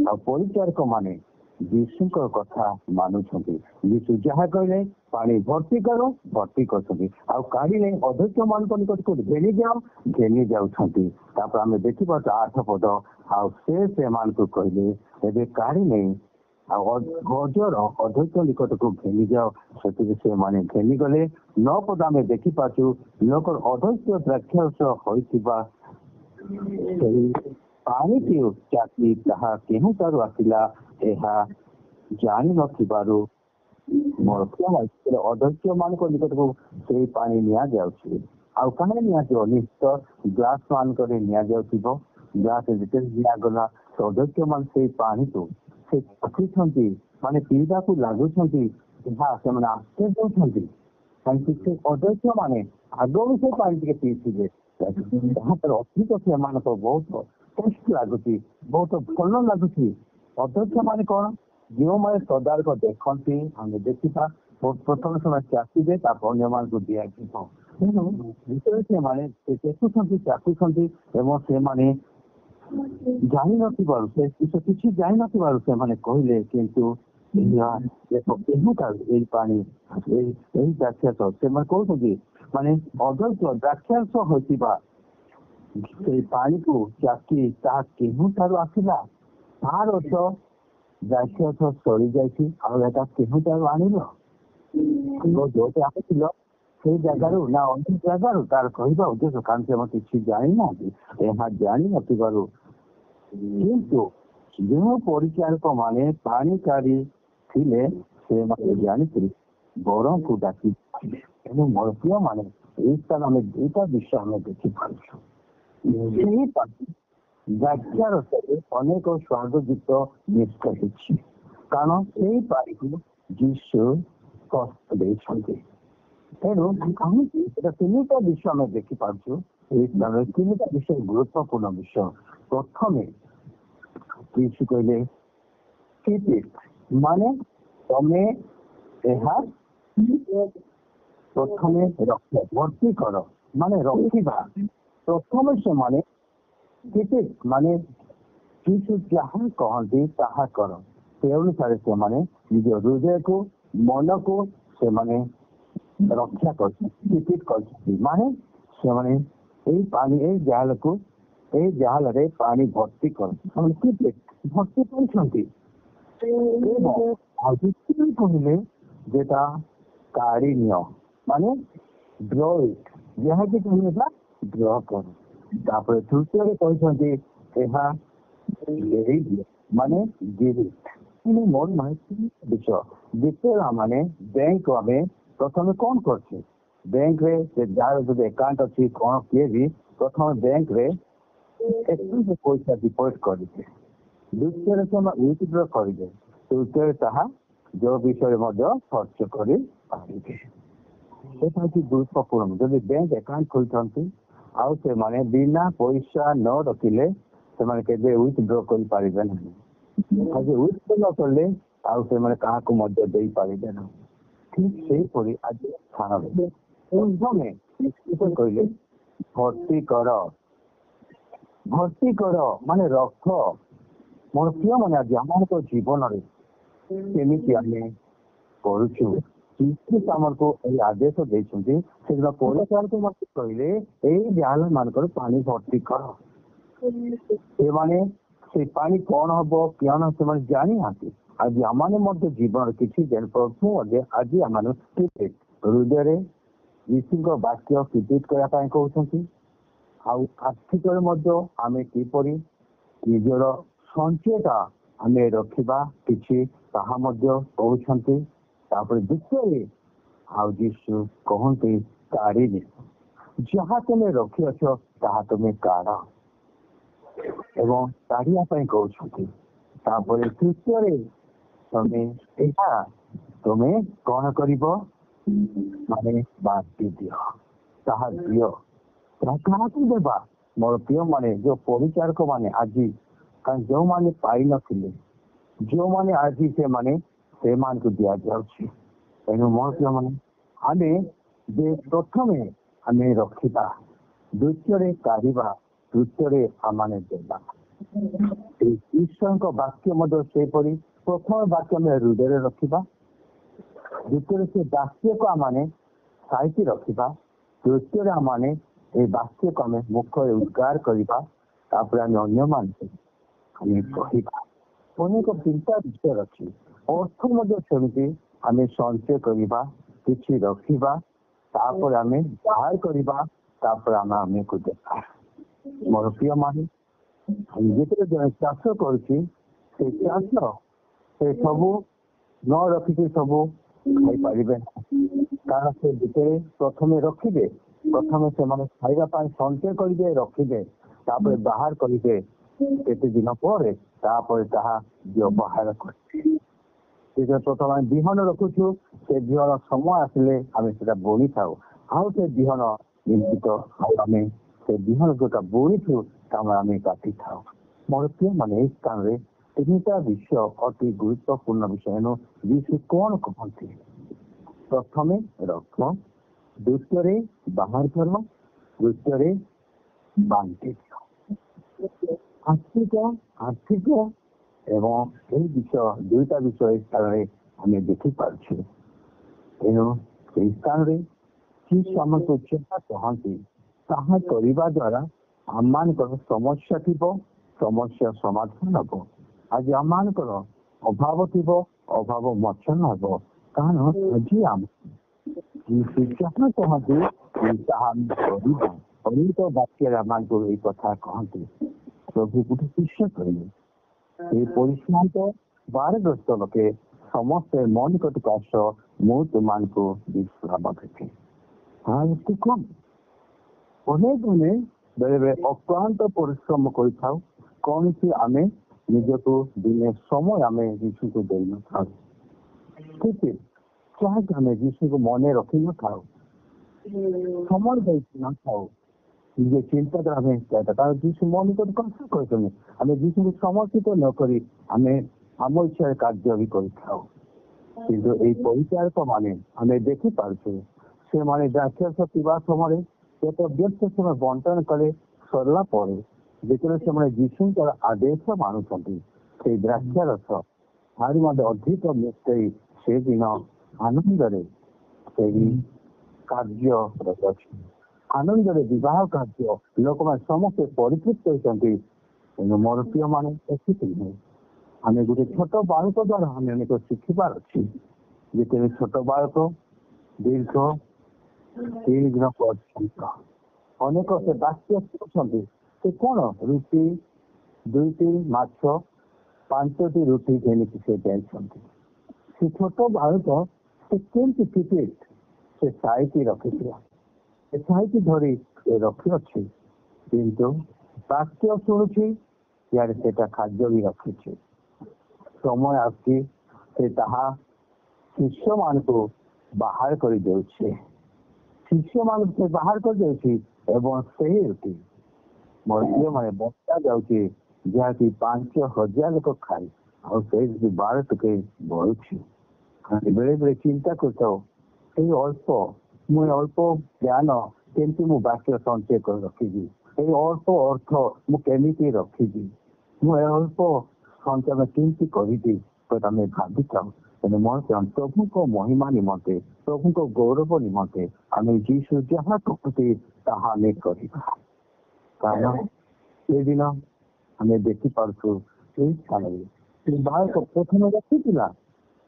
ଆଉ ପରିଚାରକ ମାନେ ଯୀଶୁଙ୍କ କଥା ମାନୁଛନ୍ତି। ଯୀଶୁ ଯାହା କହିଲେ ପାଣି ଭର୍ତ୍ତି କର, ଭର୍ତ୍ତି କରୁଛନ୍ତି। ଆଉ କାଢିଲେ ଅଧ୍ୟକ୍ଷ ମାନଙ୍କ ନିକଟକୁ ଘେନି ଯାଅ, ଘେନି ଯାଉଛନ୍ତି। ତାପରେ ଆମେ ଦେଖିପାରୁଛୁ 8 ପଦ, ଆଉ ସେ ସେମାନଙ୍କୁ କହିଲେ ଏବେ କାଢି ନେଇ ଆଉ ଗଜର ଅଧ୍ୟକ୍ଷ ନିକଟକୁ ଘେନି ଯାଅ। ସେଥିରେ ସେମାନେ ଘେନି ଗଲେ। 9 ପଦ ଆମେ ଦେଖିପାରୁଛୁ, ଲୋକର ଅଧ୍ୟକ୍ଷ ଦ୍ରାକ୍ଷାରସ ହୋଇଥିବା ସେଇ ପାଣିଟି ଚାଖି ତାହା କେଉଁଠାରୁ ଆସିଲା ଏହା ଜାଣିନଥିବାରୁ ମୋର ଅଧ୍ୟକ୍ଷ ମାନଙ୍କ ନିକଟକୁ ସେଇ ପାଣି ନିଆଯାଉଛି। ଆଉ କାହିଁ ନିଆଯିବ? ନିଶ୍ଚୟ ଗ୍ଲାସ ମାନଙ୍କରେ ନିଆଯାଉଥିବ। ଗ୍ଲାସ ଯେତେବେଳେ ନିଆଗଲା ଅଧ୍ୟକ୍ଷ ମାନେ ସେଇ ପାଣିକୁ ସେ ଚାଖୁଛନ୍ତି, ମାନେ ପିଇବାକୁ ଲାଗୁଛନ୍ତି। ଏହା ସେମାନେ ଆଶ୍ଚର୍ଯ୍ୟ ହେଉଛନ୍ତି, କାହିଁକି ସେ ଅଧ୍ୟକ୍ଷ ମାନେ ଆଗରୁ ସେ ପାଣି ଟିକେ ପିଇଥିବେ। ତାହାପରେ ଅଧିକ ସେମାନଙ୍କ ବହୁତ ଟେଷ୍ଟ ଲାଗୁଛି, ବହୁତ ଭଲ ଲାଗୁଛି। ଅଧ୍ୟକ୍ଷ ମାନେ କଣ? ଯେଉଁମାନେ ତଦାରଖ ଦେଖନ୍ତି, ଆମେ ଦେଖିବା ପ୍ରଥମେ ସେମାନେ ଚାଖିବେ, ତାପରେ ଅନ୍ୟମାନଙ୍କୁ ଦିଆଯିବ। ତେଣୁ ଯେତେବେଳେ ସେମାନେ ଦେଖୁଛନ୍ତି, ଚାଖୁଛନ୍ତି ଏବଂ ସେମାନେ ଜାଣିନଥିବାରୁ ସେ କିଛି ଜାଣିନଥିବାରୁ ସେମାନେ କହିଲେ, କିନ୍ତୁ ଏଇ ପାଣି ଏଇ ଦ୍ରାକ୍ଷାରସ ସେମାନେ କହୁଛନ୍ତି, ମାନେ ଅଧ୍ୟକ୍ଷ ଦ୍ରାକ୍ଷାରସ ହୋଇଥିବା ସେଇ ପାଣିକୁ ଚାଖି ତାହା କେଉଁଠାରୁ ଆସିଲା? ତାର ଅର୍ଥ ଦ୍ରାକ୍ଷାରସ ସରିଯାଇଛି, ଆଉ ଏଟା କେଉଁଠାରୁ ଆଣିଲ? ଯୋଉଠି ଆସିଥିଲ ସେଇ ଜାଗାରୁ ନା ଅନ୍ୟ ଜାଗାରୁ? ତାର କହିବା ଉଦ୍ଦେଶ୍ୟ, କାରଣ ସେମାନେ କିଛି ଜାଣିନାହାନ୍ତି। ଏହା ଜାଣିନଥିବାରୁ, କିନ୍ତୁ ଯେଉଁ ପରିଚାରକ ମାନେ ପାଣି କାଢି ଥିଲେ ସେମାନେ ଜାଣିଥିଲେ ବରଙ୍କୁ ଡାକି। ତେଣୁ ମରିୟମ ମାନେ ଏଇ ସ୍ଥାନ ଆମେ 2ଟା ବିଷୟ ଆମେ ଦେଖିପାରୁଛୁ। ସେହି ଦ୍ରାକ୍ଷାରସରେ ଅନେକ ସ୍ୱାଦଯୁକ୍ତ ମିଶ୍ର ହେଇଛି, କାରଣ ସେଇ ପାଣିକୁ ଯୀଶୁ କଷ୍ଟ ଦେଇଛନ୍ତି। ତେଣୁ କାହିଁକି ଏଟା 3ଟା ବିଷୟ ଆମେ ଦେଖିପାରୁଛୁ। ଏଇ ସ୍ଥାନରେ 3ଟା ବିଷୟ ଗୁରୁତ୍ୱପୂର୍ଣ୍ଣ ବିଷୟ। ପ୍ରଥମେ ଯୀଶୁ କହିଲେ ମାନେ ତମେ ଏହା ପ୍ରଥମେ ଭର୍ତ୍ତି କର, ମାନେ ରଖିବା। ପ୍ରଥମେ ସେମାନେ ମାନେ ଯୀଶୁ ଯାହା କହନ୍ତି ତାହା କର। ସେ ଅନୁସାରେ ସେମାନେ ନିଜ ହୃଦୟକୁ ମନକୁ ସେମାନେ ରକ୍ଷା କରୁଛନ୍ତି, ରିପିଟ୍ କରୁଛନ୍ତି। ମାନେ ସେମାନେ ଏଇ ପାଣି ଏଇ ଜାଲରେ ପାଣି ଭର୍ତ୍ତି କରନ୍ତି, ସେମାନେ ରିପିଟ୍ ଭର୍ତ୍ତି କରୁଛନ୍ତି। ଆଉ ଦ୍ୱିତୀୟ କହିଲେ ଯେଟା କାଢି ନିଅ, ମାନେ ଡ୍ର ଇଟ୍, ଯାହାକି କହିଲେ ଡ୍ର କର। ତାପରେ ତୃତୀୟରେ କହିଛନ୍ତି ଏହା ଦେଇ ଦିଅ, ମାନେ give it। ମୋର ମାହିତି ବିଷୟ ଯେତେବେଳେ ମାନେ ବ୍ୟାଙ୍କ ଆମେ ପ୍ରଥମେ କଣ କରୁଛେ, ବ୍ୟାଙ୍କରେ ଯାହାର ଯଦି ଆକାଉଣ୍ଟ ଅଛି କଣ କିଏ ବି ପ୍ରଥମେ ବ୍ୟାଙ୍କରେ ପଇସା ଡିପୋଜିଟ୍ କରିବେ, ଦ୍ୱିତୀୟରେ ସେମାନେ ୱିଥଡ୍ର କରିବେ, ତୃତୀୟରେ ତାହା ଯୋଉ ବିଷୟରେ ମଧ୍ୟ ଖର୍ଚ୍ଚ କରିପାରିବେ। ସେଟା ହଉଛି ଗୁରୁତ୍ୱପୂର୍ଣ୍ଣ। ଯଦି ବ୍ୟାଙ୍କ ଆକାଉଣ୍ଟ ଖୋଲିଛନ୍ତି ଆଉ ସେମାନେ ବିନା ପଇସା ନ ରଖିଲେ ସେମାନେ କେବେ ୱିଥଡ୍ର କରିପାରିବେ ନାହିଁ। ଆଉ ଯେ ୱିଥଡ୍ର ନ କଲେ ଆଉ ସେମାନେ କାହାକୁ ମଧ୍ୟ ଦେଇପାରିବେ ନାହିଁ। ଠିକ୍ ସେହିପରି ଆଜି ସ୍ଥାନରେ ପ୍ରଥମେ କହିଲେ ଭର୍ତ୍ତି କର ମାନେ ରଖ। ମୋର ପ୍ରିୟ ମାନେ ଆଜି ଆମର ଜୀବନରେ କେମିତି ଆମେ କରୁଛୁ, ଆମକୁ ଏଇ ଆଦେଶ ଦେଇଛନ୍ତି। ସେଦିନ ପରିଚାଳକ ମତେ କହିଲେ ଏଇ ଜାଲ ମାନଙ୍କର ପାଣି ଭର୍ତ୍ତି କର। ସେମାନେ ସେ ପାଣି କଣ ହବ କଣ ସେମାନେ ଜାଣିନାହାନ୍ତି। ଆଜି ଆମମାନେ ମଧ୍ୟ ଜୀବନରେ କିଛି ଜାଣିପାରୁଛୁ। ଆଜି ଆମମାନେ ହୃଦୟରେ ଯୀଶୁଙ୍କ ବାକ୍ୟ ରିପିଟ୍ କରିବା ପାଇଁ କହୁଛନ୍ତି। ଆଉ ଆର୍ଥିକରେ ମଧ୍ୟ ଆମେ କିପରି ନିଜର ସଞ୍ଚୟଟା ଆମେ ରଖିବା କିଛି ତାହା ମଧ୍ୟ କହୁଛନ୍ତି। ତାପରେ ଦ୍ୱିତୀୟରେ ଆଉ ଯୀଶୁ କହନ୍ତି କାଢି ନିଅ, ଯାହା ତୁମେ ରଖିଅଛ ତାହା ତୁମେ କାଢ ଏବଂ କାଢିବା ପାଇଁ କହୁଛନ୍ତି। ତାପରେ ତୃତୀୟରେ ତୁମେ କଣ କରିବ, ମାନେ ବାଣ୍ଟି ଦିଅ, ତାହା ଦିଅ। ତାହା କାହାକୁ ଦେବା? ମୋର ପ୍ରିୟ ମାନେ ଯୋଉ ପରିଚାରକ ମାନେ ଆଜି ଯୋଉମାନେ ପାଇନଥିଲେ, ଯୋଉମାନେ ଆଜି ସେମାନଙ୍କୁ ଦିଆଯାଉଛି। ତେଣୁ ମୋର ପ୍ରିୟ ମାନେ ଆମେ ଯେ ପ୍ରଥମେ ଆମେ ରଖିବା, ଦ୍ୱିତୀୟରେ କାଢିବା, ତୃତୀୟରେ ଆମମାନେ ଦେବା। ଈଶ୍ୱରଙ୍କ ବାକ୍ୟ ମଧ୍ୟ ସେହିପରି ପ୍ରଥମ ବାକ୍ୟ ଆମେ ହୃଦୟରେ ରଖିବା, ଦ୍ୱିତୀୟରେ ସେ ବାକ୍ୟକୁ ଆମମାନେ ସାଇତି ରଖିବା, ତୃତୀୟରେ ଆମମାନେ এই ବାକ୍ୟକୁ ଆମେ ମୁଖରେ ଉଦ୍ଗାର କରିବା। ତାପରେ ଆମେ ଅନ୍ୟମାନଙ୍କୁ ଆମେ କହିବା। ଅନେକ ଚିନ୍ତା ବିଷୟ ଅଛି। ଅର୍ଥ ମଧ୍ୟ ସେମିତି ଆମେ ସଞ୍ଚୟ କରିବା, କିଛି ରଖିବା, ତାପରେ ଆମେ ବାହାର କରିବା, ତାପରେ ଆମେ ଆମକୁ ଦେବା। ମୋର ପ୍ରିୟ ମାନେ ଯେତେବେଳେ ଜଣେ ଚାଷ କରୁଛି, ସେ ଚାଷ ସେ ସବୁ ନ ରଖିକି ସବୁ ଖାଇପାରିବେ, କାରଣ ସେ ଯେତେବେଳେ ପ୍ରଥମେ ରଖିବେ, ପ୍ରଥମେ ସେମାନେ ଖାଇବା ପାଇଁ ସଞ୍ଚୟ କରିବେ, ରଖିବେ, ତାପରେ ବାହାର କରିବେ କେତେ ଦିନ ପରେ, ତାପରେ ତାହା ବ୍ୟବହାର କରିବେ। ପ୍ରଥମେ ବିହନ ରଖୁଛୁ, ସେ ବିହନ ସମୟ ଆସିଲେ ଆମେ ସେଟା ବୁଣିଥାଉ। ଆଉ ସେ ବିହନ ଆମେ ସେ ବିହନ ଯୋଉଟା ବୁଣିଛୁ ତାମାନେ ଆମେ କାଟିଥାଉ। ମୋର ପ୍ରିୟ ମାନେ ଏଇ ସ୍ଥାନରେ ତିନିଟା ବିଷୟ ଅତି ଗୁରୁତ୍ୱପୂର୍ଣ୍ଣ ବିଷୟ। ଏଣୁ ଯୀଶୁ କଣ କହନ୍ତି? ପ୍ରଥମେ ରଖ, ଦ୍ୱିତୀୟରେ ବାହାର କର, ତୃତୀୟରେ ବାଣ୍ଟି ଦିଅ। ଆର୍ଥିକ ଏବଂ ଏହି ବିଷୟ ଦୁଇଟା ବିଷୟ ଏହି ସ୍ଥାନରେ ଆମେ ଦେଖିପାରୁଛୁ। ଏଣୁ ଏହି ସ୍ଥାନରେ ଯୀଶୁ ଆମକୁ ଯାହା କହନ୍ତି ତାହା କରିବା ଦ୍ୱାରା ଆମମାନଙ୍କର ସମସ୍ୟା ଥିବ, ସମସ୍ୟା ସମାଧାନ ହବ। ଆଜି ଆମମାନଙ୍କର ଅଭାବ ଥିବ, ଅଭାବ ମୋଚନ ହବ। କାରଣ ଆଜି ଆମେ ଯାହା କହନ୍ତି ତାହା ଆମେ କରିବା। ଅନେକ ବାକ୍ୟରେ ଆମମାନଙ୍କୁ ଏଇ କଥା କହନ୍ତି। ପ୍ରଭୁ ଗୋଟେ ଶିଷ୍ୟ କହିଲେ, এই পরিশ্রান্ত বারগ্রস্ত লোকে ସମସ୍ତେ ମୋ ନିକଟକୁ ଆସ, ମୁଁ ତୁମମାନଙ୍କୁ ବିଶ୍ରାମ ଦେବି। ଏତେ କମ ଅନେକ ଆମେ ବେଳେ ବେଳେ ଅକ୍ଳାନ୍ତ ପରିଶ୍ରମ କରିଥାଉ, କୌଣସି ଆମେ ନିଜକୁ ଦିନେ ସମୟ ଆମେ ଯୀଶୁକୁ ଦେଇନଥାଉ। ଠିକ ଯାହାକି ଆମେ ଯୀଶୁକୁ ମନେ ରଖିନଥାଉ, ସମୟ ଦେଇନଥାଉ, ନିଜେ ଚିନ୍ତାଧାରା ଆମେ କାରଣ ଯୀଶୁ ମୋ ନିକଟକୁ ଆସ କହିଛନ୍ତି। ଆମେ ଯୀଶୁକୁ ସମର୍ପିତ ନ କରି ଆମେ ଆମ ଇଚ୍ଛାରେ କାର୍ଯ୍ୟ ବି କରିଥାଉ। କିନ୍ତୁ ଏଇ ପରିଚାରକ ମାନେ ଆମେ ଦେଖିପାରୁଛୁ, ସେମାନେ ଦ୍ରାକ୍ଷାରସ ପିଇବା ସମୟରେ ଏକ ବ୍ୟସ୍ତ ସମୟ ବଣ୍ଟନ କଲେ ସରିଲା ପରେ ଯେତେବେଳେ ସେମାନେ ଯୀଶୁଙ୍କର ଆଦେଶ ମାନୁଛନ୍ତି, ସେଇ ଦ୍ରାକ୍ଷାରସ ଆହୁରି ମଧ୍ୟ ଅଧିକ ମିଶେଇ ସେଦିନ ଆନନ୍ଦରେ ସେହି କାର୍ଯ୍ୟ ଅଛି। ଆନନ୍ଦରେ ବିବାହ କାର୍ଯ୍ୟ ଲୋକମାନେ ସମସ୍ତେ ପରିତୃପ୍ତ ହୋଇଛନ୍ତି। ତେଣୁ ମୋର ପ୍ରିୟ ମାନେ ଦେଖିଥିଲେ ଆମେ ଗୋଟେ ଛୋଟ ବାଳକ ଦ୍ୱାରା ଆମେ ଅନେକ ଶିଖିବାର ଅଛି। ଯେତେବେଳେ ଛୋଟ ବାଳକ ଦୀର୍ଘ 3 ଦିନ ପର୍ଯ୍ୟନ୍ତ ଅନେକ ସେ ବାକ୍ୟ ଶୁଣୁଛନ୍ତି। ସେ କଣ ରୁଟି 2ଟି ମାଛ 5ଟି ରୁଟି ଘେନିକି ସେ ଯାଇଛନ୍ତି। ସେ ଛୋଟ ବାଳକ ସେ କେମିତି ଟିକେଟ ସେ ସାଇତି ରଖିଥିଲା। ସେ ସାଇତି ଧରି ସେ ରଖିଅଛି, କିନ୍ତୁ ବାକ୍ୟ ଶୁଣୁଛି, ଇଆଡେ ସେଟା ଖାଦ୍ୟ ବି ରଖିଛି। ସମୟ ଆସୁଛି ସେ ତାହା ଶିଷ୍ୟମାନଙ୍କୁ ବାହାର କରିଦେଉଛି। ଶିଷ୍ୟମାନଙ୍କୁ ସେ ବାହାର କରିଦେଉଛି ଏବଂ ସେହି ରୁଟି ମୋର ପ୍ରିୟମାନେ ବଞ୍ଚା ଯାଉଛି, ଯାହାକି 5,000 ଲୋକ ଖାଇ, ଆଉ ସେଇ 12 ଟିକେ ବଳୁଛି। ବେଳେ ବେଳେ ଚିନ୍ତା କରିଥାଉ ଏଇ ଅଳ୍ପ ଜ୍ଞାନ କେମିତି ମୁଁ ବାକ୍ୟ ସଞ୍ଚୟ କରି ରଖିବି, ଏଇ ଅଳ୍ପ ଅର୍ଥ ମୁଁ କେମିତି ରଖିବି, ମୁଁ ଏ ଅଳ୍ପ ସଞ୍ଚୟ କେମିତି କରିବି ଆମେ ଭାବିଥାଉ। ତେଣୁ ମୋର ପ୍ରଭୁଙ୍କ ମହିମା ନିମନ୍ତେ ପ୍ରଭୁଙ୍କ ଗୌରବ ନିମନ୍ତେ ଆମେ ଯୀଶୁ ଯାହା କହନ୍ତି ତାହା ଆମେ କରିବା। କାରଣ ସେଦିନ ଆମେ ଦେଖିପାରୁଛୁ ସେଇ ସ୍ଥାନରେ ସେ ବାଳକ ପ୍ରଥମେ ରଖିଥିଲା,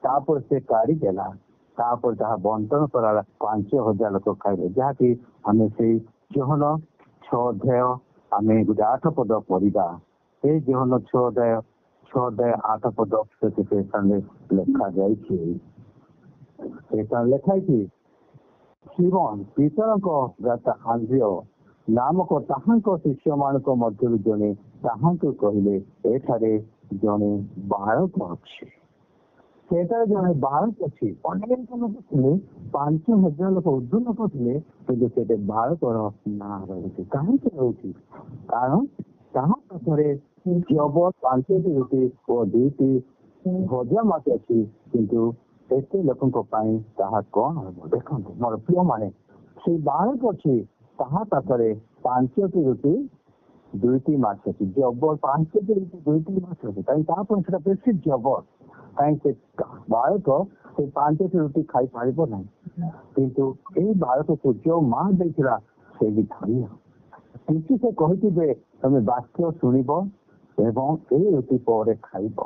ତାପରେ ସେ କାଢିଦେଲା, ତାପରେ ତାହା ବଣ୍ଟନ କରାଲା। 5,000 ଲୋକ ଖାଇଲେ, ଯାହାକି ଆମେ ସେଇ ଯୋହନ 6 ଅଧ୍ୟାୟ ଆମେ ଗୋଟେ 8 ପଦ ପଢିବା। ସେଇ ଯୋହନ 6 ଅଧ୍ୟାୟ 8 ପଦ ସ୍ଥାନରେ ଲେଖାଯାଇଛି। ସେ ଲେଖାଇଛି ସିମୋନ ପିତରଙ୍କ ଭ୍ରାତା ଆନ୍ଦ୍ରିୟ ନାମକ ତାହାଙ୍କ ଶିଷ୍ୟମାନଙ୍କ ମଧ୍ୟରୁ ଜଣେ ତାହାଙ୍କୁ କହିଲେ, ଏଠାରେ ଜଣେ ବାଳକ ଅଛି। ସେଠାରେ ଜଣେ ବାଳକ ଅଛି। ଅନେକ ଲୋକ ଥିଲେ, 5,000 ଲୋକ ଉର୍ଦ୍ଧ୍ୱ ଲୋକ ଥିଲେ, କିନ୍ତୁ ସେଠି ବାଳକର ନାଁ ରହୁଛି। କାହିଁକି ରହୁଛି? କାରଣ ତାହା ପାଖରେ ଜବର 5ଟି ରୁଟି ଓ 2ଟି ଭଜା ମାଛ ଅଛି, କିନ୍ତୁ ଏତେ ଲୋକଙ୍କ ପାଇଁ ତାହା କଣ ହବ? ଦେଖନ୍ତୁ ମୋର ପ୍ରିୟ ମାନେ, ସେ ବାଳକ ଅଛି, ତାହା ପାଖରେ 5ଟି ରୁଟି 2ଟି ମାଛ ଅଛି। ଜବର 5ଟି ରୁଟି 2ଟି ମାଛ ଅଛି, କାହିଁକି ତା ପାଇଁ ସେଟା ବେଶୀ ଜବର। କାହିଁକି ସେ ବାଳକ ସେ 5ଟି ରୁଟି ଖାଇପାରିବ ନାହିଁ, କିନ୍ତୁ ଏଇ ବାଳକକୁ ଯୋଉ ମା ଦେଇଥିଲା ସେ ବି ଧରିବ। କିନ୍ତୁ ସେ କହିଥିବେ ତମେ ବାକ୍ୟ ଶୁଣିବ ଏବଂ ଏଇ ରୁଟି ପରେ ଖାଇବ।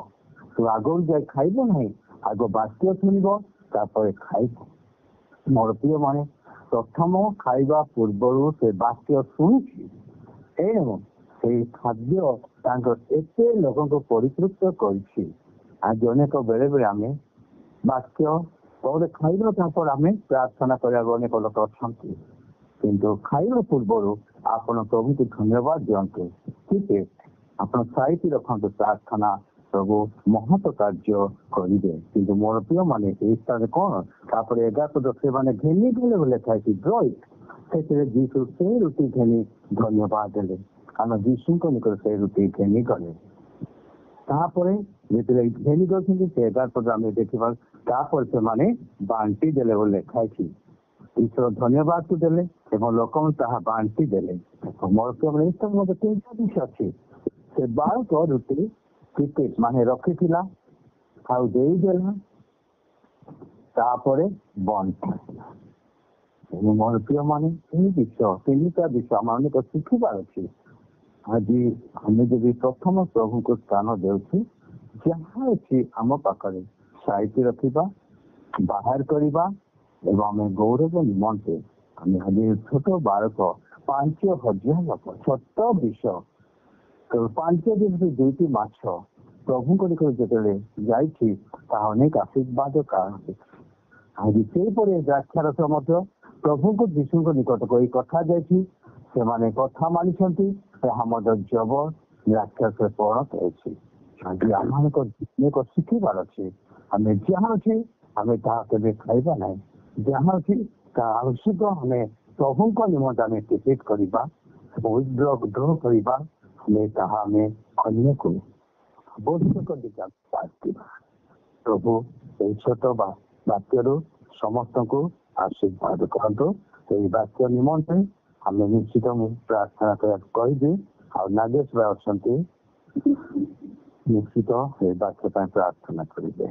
ତୁ ଆଗରୁ ଯାଇ ଖାଇବ ନାହିଁ, ଆଗ ବାକ୍ୟ ଶୁଣିବ ତାପରେ ଖାଇବ। ମୋର ପ୍ରିୟ ମାନେ, ପ୍ରଥମ ଖାଇବା ପୂର୍ବରୁ ସେ ବାକ୍ୟ ଶୁଣୁଛି। ଏଣୁ ସେଇ ଖାଦ୍ୟ ତାଙ୍କର ଏତେ ଲୋକଙ୍କୁ ପରିତୃପ୍ତ କରିଛି। ଆଜି ଅନେକ ବେଳେ ବେଳେ ଆମେ ବାକ୍ୟ ପରେ ଖାଇବା, ତାପରେ ଆମେ ପ୍ରାର୍ଥନା କରିବାକୁ ଅନେକ ଲୋକ ଅଛନ୍ତି, କିନ୍ତୁ ଖାଇବା ପୂର୍ବରୁ ଆପଣ ପ୍ରଭୁଙ୍କୁ ଧନ୍ୟବାଦ ଦିଅନ୍ତୁ। ଠିକ ଆପଣ ସାଇତି ରଖନ୍ତୁ ପ୍ରାର୍ଥନା, ପ୍ରଭୁ ମହତ କାର୍ଯ୍ୟ କରିବେ। କିନ୍ତୁ ମୋର ପ୍ରିୟ ମାନେ ଏଇ ସ୍ଥାନରେ କଣ ତାପରେ 11 ପଦ ସେମାନେ ଘେନି ଗଲେ ବୋଲି ଲେଖାଇଛି। ସେଥିରେ ଯୀଶୁ ସେ ରୁଟି ଘେନି ଧନ୍ୟବାଦ ଦେଲେ, କାରଣ ଯୀଶୁଙ୍କ ନିକଟରେ ସେ ରୁଟି ଘେନି ଗଲେ। ତାପରେ ଯେତେବେଳେ ଘେନି କରିଛନ୍ତି ସେ 11 ପଦ ଆମେ ଦେଖିବା, ତାପରେ ସେମାନେ ବାଣ୍ଟି ଦେଲେ ବୋଲି ଲେଖାଇଛି। ଈଶ୍ୱର ଧନ୍ୟବାଦକୁ ଦେଲେ ଏବଂ ଲୋକମାନେ ତାହା ବାଣ୍ଟି ଦେଲେ। ମୋର ପ୍ରିୟ ମାନେ ଏଇ ସ୍ଥାନରେ ମଧ୍ୟ 3ଟା ଜିନିଷ ଅଛି। ସେ ବାଳକ ରୁଟି ଟିକେ ମାନେ ରଖିଥିଲା, ଆଉ ଦେଇଦେଲା, ତାପରେ ବଣ୍ଟିଲା। ମୋର ପ୍ରିୟ ମାନେ ଏଇ ବିଷୟ 3ଟା ବିଷୟ ଆମ ଅନେକ ଶିଖିବାର ଅଛି। ଆଜି ଆମେ ଯଦି ପ୍ରଥମ ପ୍ରଭୁଙ୍କୁ ସ୍ଥାନ ଦେଉଛୁ, ଯାହା ଅଛି ଆମ ପାଖରେ ସାଇତି ରଖିବା, ବାହାର କରିବା ଏବଂ ଆମେ ଗୌରବ ନିମନ୍ତେ ଆମେ ଆଜି ଛୋଟ ବାଳକ 5,000 ଲୋକ ଛୋଟ ବିଷୟ 5 ଦିନ 2ଟି ମାଛ ପ୍ରଭୁଙ୍କ ନିକଟରେ ଯେତେବେଳେ ଯାଇଛି, ତାହା ଅନେକ ଆଶୀର୍ବାଦ କାରଣ। ଆଜି ସେହିପରି ଦ୍ରାକ୍ଷାରସ ମଧ୍ୟ ପ୍ରଭୁଙ୍କୁ ଯୀଶୁଙ୍କ ନିକଟକୁ ଏଇ କଥା ଯାଇଛି, ସେମାନେ କଥା ମାନିଛନ୍ତି, ଏହା ମଧ୍ୟ ଜବର ଦ୍ରାକ୍ଷାରସ ପରିଣତ ହେଉଛି। ଆଜି ଆମମାନଙ୍କ ଅନେକ ଶିଖିବାର ଅଛି। ଆମେ ଯାହା ଅଛି ଆମେ ତାହା କେବେ ଖାଇବା ନାହିଁ, ଯାହା ଅଛି ତାହା ଆବଶ୍ୟକ ଆମେ ପ୍ରଭୁଙ୍କ ନିମନ୍ତେ ଆମେ ଟିକେଟ କରିବା, ଉଇଥଡ୍ର କରିବା, ଆମେ ତାହା ଆମେ ଅନ୍ୟକୁ ଆବଶ୍ୟକ ଦିଗା। ପ୍ରଭୁ ଏଇ ଛୋଟ ବାକ୍ୟରୁ ସମସ୍ତଙ୍କୁ ଆଶୀର୍ବାଦ କରନ୍ତୁ। ସେଇ ବାକ୍ୟ ନିମନ୍ତେ ଆମେ ନିଶ୍ଚିତ ମୁଁ ପ୍ରାର୍ଥନା କରିବାକୁ କହିବି। ଆଉ ନାଗେଶ ଭାଇ ଅଛନ୍ତି, ନିଶ୍ଚିତ ଏ ବାକ୍ୟ ପାଇଁ ପ୍ରାର୍ଥନା କରିବେ।